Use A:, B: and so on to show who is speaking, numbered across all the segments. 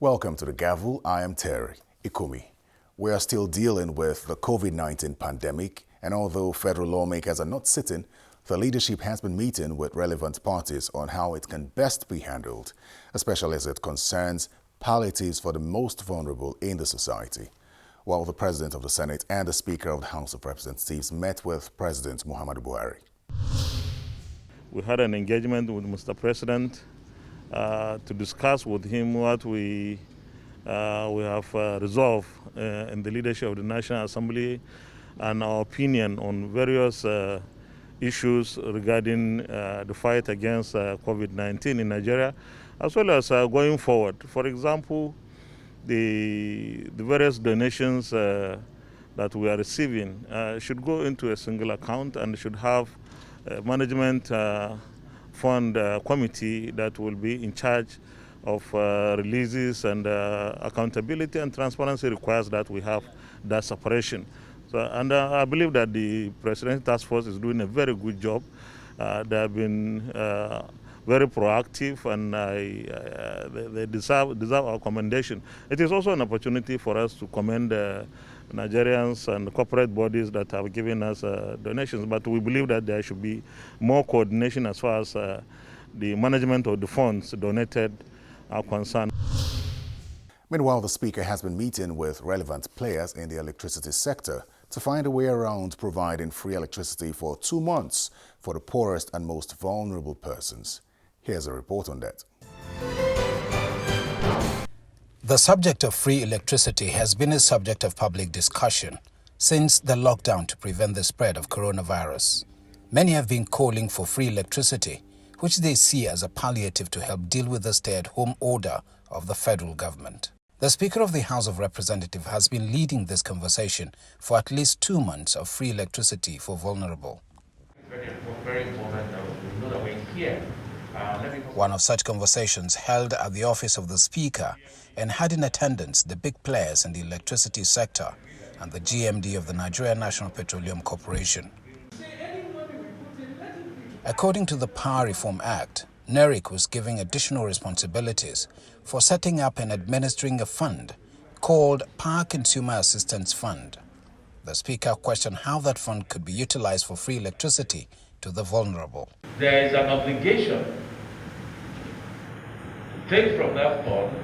A: Welcome to the Gavel. I am Terry Ikumi. We are still dealing with the COVID-19 pandemic, and although federal lawmakers are not sitting, the leadership has been meeting with relevant parties on how it can best be handled, especially as it concerns palliatives for the most vulnerable in the society. While the President of the Senate and the Speaker of the House of Representatives met with President Muhammadu Buhari.
B: We had an engagement with Mr. President to discuss with him what we have resolved in the leadership of the National Assembly and our opinion on various issues regarding the fight against COVID-19 in Nigeria, as well as going forward. For example, the various donations that we are receiving should go into a single account and should have a management fund committee that will be in charge of releases, and accountability and transparency requires that we have that separation. So, and I believe that the Presidential Task Force is doing a very good job. They have been very proactive, and they deserve our commendation. It is also an opportunity for us to commend Nigerians and corporate bodies that have given us donations, but we believe that there should be more coordination as far as the management of the funds donated are concerned.
A: Meanwhile, the Speaker has been meeting with relevant players in the electricity sector to find a way around providing free electricity for 2 months for the poorest and most vulnerable persons. Here's a report on that.
C: The subject of free electricity has been a subject of public discussion since the lockdown to prevent the spread of coronavirus. Many have been calling for free electricity, which they see as a palliative to help deal with the stay-at-home order of the federal government. The Speaker of the House of Representatives has been leading this conversation for at least 2 months of free electricity for vulnerable.
D: It's very important that we know that we're here.
C: One of such conversations held at the office of the Speaker and had in attendance the big players in the electricity sector and the GMD of the Nigeria National Petroleum Corporation. According to the Power Reform Act, NERIC was given additional responsibilities for setting up and administering a fund called Power Consumer Assistance Fund. The Speaker questioned how that fund could be utilized for free electricity to the vulnerable.
D: There is an obligation to take from that fund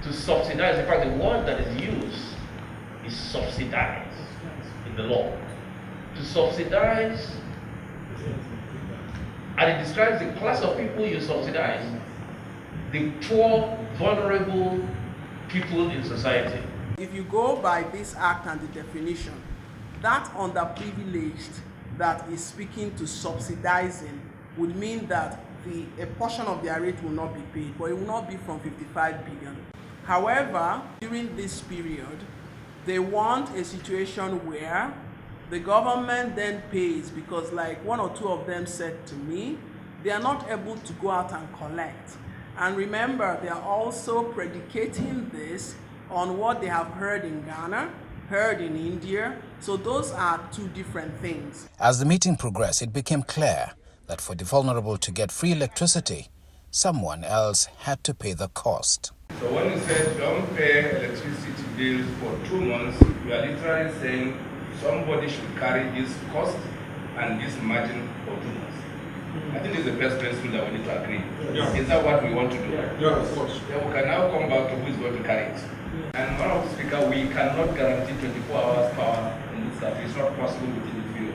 D: to subsidize. In fact, the word that is used is subsidize in the law. To subsidize, and it describes the class of people you subsidize, the poor, vulnerable people in society.
E: If you go by this act and the definition, that underprivileged that is speaking to subsidizing would mean that a portion of their rate will not be paid, but it will not be from 55 billion. However, during this period, they want a situation where the government then pays, because like one or two of them said to me, they are not able to go out and collect. And remember, they are also predicating this on what they have heard in Ghana, heard in India. So those are two different things.
C: As the meeting progressed, it became clear that for the vulnerable to get free electricity, someone else had to pay the cost.
F: So when you say don't pay electricity bills for 2 months, you are literally saying somebody should carry this cost and this margin for 2 months. I think it's the best principle that we need to agree. Yeah. Is that what we want to do?
G: Yeah, of course.
F: Then we can now come back to who is going to carry it. And one of the Speaker, we cannot guarantee 24 hours power in this country. It's not possible within the field.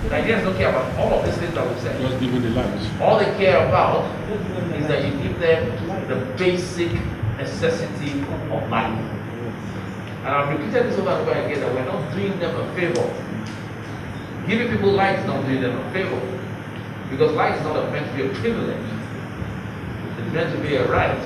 D: The Nigerians don't care about all of these things that we said.
G: Just give me the lines.
D: All they care about is that you give them the basic necessity of life. And I've repeated this over and over again that we're not doing them a favor. Giving people life is not doing them a favor. Because life is not meant to be a privilege. It's meant to be a right.